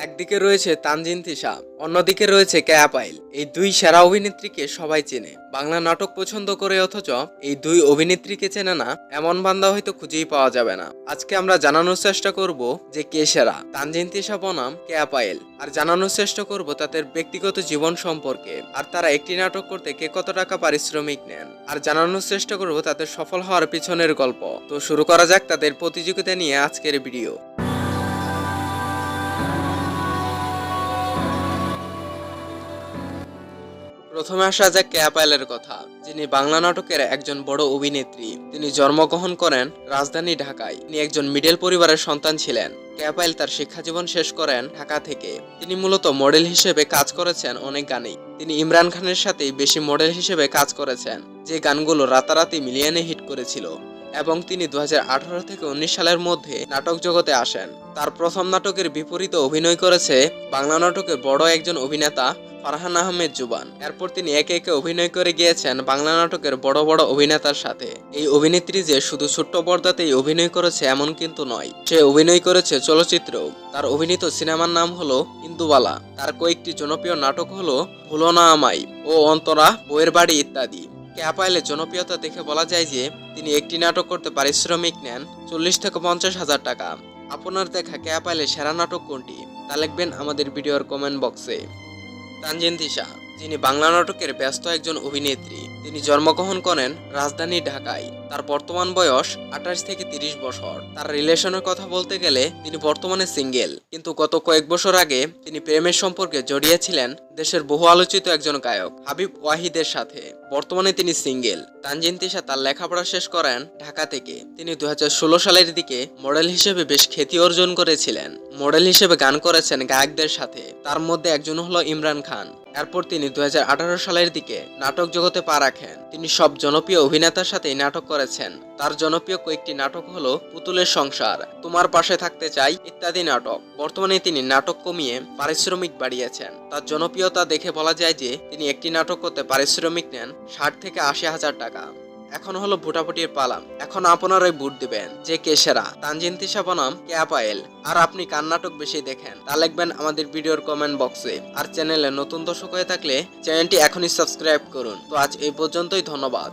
একদিকে রয়েছে তানজিন তিশা, অন্যদিকে রয়েছে কেয়া পাইল। এই দুই সেরা অভিনেত্রীকে সবাই চেনে, বাংলা নাটক পছন্দ করে, অথচ এই দুই অভিনেত্রীকে চেনে না এমন বান্দা হয়তো খুঁজেই পাওয়া যাবে না। আজকে আমরা জানানোর চেষ্টা করব যে কে সেরা, তানজিন তিশা বনাম কেয়া পাইল, আর জানানোর চেষ্টা করব তাদের ব্যক্তিগত জীবন সম্পর্কে, আর তারা একটি নাটক করতে কে কত টাকা পারিশ্রমিক নেন, আর জানানোর চেষ্টা করব তাদের সফল হওয়ার পিছনের গল্প। তো শুরু করা যাক তাদের প্রতিযোগিতা নিয়ে আজকের ভিডিও। প্রথমে আসা যাক কেয়া পায়েলের কথা, যিনি বাংলা নাটকের একজন বড় অভিনেত্রী। তিনি জন্মগ্রহণ করেন রাজধানী ঢাকায়। তিনি একজন মিডল পরিবারের সন্তান ছিলেন। কেয়া পায়েল তার শিক্ষা জীবন শেষ করেন ঢাকা থেকে। তিনি মূলত মডেল হিসেবে কাজ করেছেন অনেক গানেই। তিনি ইমরান খানের সাথেই বেশি মডেল হিসেবে কাজ করেছেন, যে গানগুলো রাতারাতি মিলিয়নে হিট করেছিল। এবং তিনি 2018 থেকে 19 সালের মধ্যে নাটক জগতে আসেন। তার প্রথম নাটকের বিপরীতে অভিনয় করেছে বাংলা নাটকের বড় একজন অভিনেতা ফারহান আহমেদ জুবান। এরপর তিনি একে একে অভিনয় করে গিয়েছেন বাংলা নাটকের বড় বড় অভিনেতার সাথে। এই অভিনেত্রী যে শুধু ছোট্ট পর্দাতেই অভিনয় করেছে এমন কিন্তু নয়, সে অভিনয় করেছে চলচ্চিত্রেও। তার অভিনীত সিনেমার নাম হলো ইন্দুবালা। তার কয়েকটি জনপ্রিয় নাটক হলো ভুলো না আমায় ও অন্তরা, বইয়ের বাড়ি ইত্যাদি। কেয়া পাইলের জনপ্রিয়তা দেখে বলা যায় যে তিনি একটি নাটক করতে পারিশ্রমিক নেন 40 থেকে 50 হাজার টাকা। আপনার দেখা কেয়া পাইলের সেরা নাটক কোনটি তা লিখবেন আমাদের ভিডিওর কমেন্ট বক্সে। তানজিন তিশা, যিনি বাংলা নাটকের ব্যস্ত একজন অভিনেত্রী। তিনি জন্মগ্রহণ করেন রাজধানী ঢাকায়। তার বর্তমান বয়স 28 থেকে 30 বছর। তার রিলেশনের কথা বলতে গেলে তিনি বর্তমানে সিঙ্গেল, কিন্তু গত কয়েক বছর আগে তিনি প্রেমের সম্পর্কে জড়িয়েছিলেন দেশের বহু আলোচিত একজন গায়ক হাবিব ওয়াহিদের সাথে। বর্তমানে তিনি সিঙ্গেল। তানজিন তিশা তার লেখাপড়া শেষ করেন ঢাকা থেকে। তিনি 2016 সালের দিকে মডেল হিসেবে বেশ খ্যাতি অর্জন করেছিলেন। মডেল হিসেবে গান করেছেন গায়কদের সাথে, তার মধ্যে একজন হলো ইমরান খান। এরপর তিনি 2018 সালের দিকে নাটক জগতে পা রাখেন। তিনি সব জনপ্রিয় অভিনেতার সাথেই নাটক করেছেন। তার জনপ্রিয় কয়েকটি নাটক হলো পুতুলের সংসার, তোমার পাশে থাকতে চাই ইত্যাদি নাটক। বর্তমানে তিনি নাটক কমিয়ে পারিশ্রমিক বাড়িয়েছেন। তার জনপ্রিয়তা দেখে বলা যায় যে তিনি একটি নাটক করতে পারিশ্রমিক নেন 60 থেকে 80 হাজার টাকা। এখন হলো ভোটাভুটির পালা। এখন আপনারাই ভোট দিবেন যে কে সেরা, তানজিন তিশা বনাম কেয়া পায়েল। আর আপনি কার নাটক বেশি দেখেন তা লিখবেন আমাদের ভিডিওর কমেন্ট বক্সে। আর চ্যানেলে নতুন দর্শক হয়ে থাকলে চ্যানেলটি এখনই সাবস্ক্রাইব করুন। তো আজ এই পর্যন্তই, ধন্যবাদ।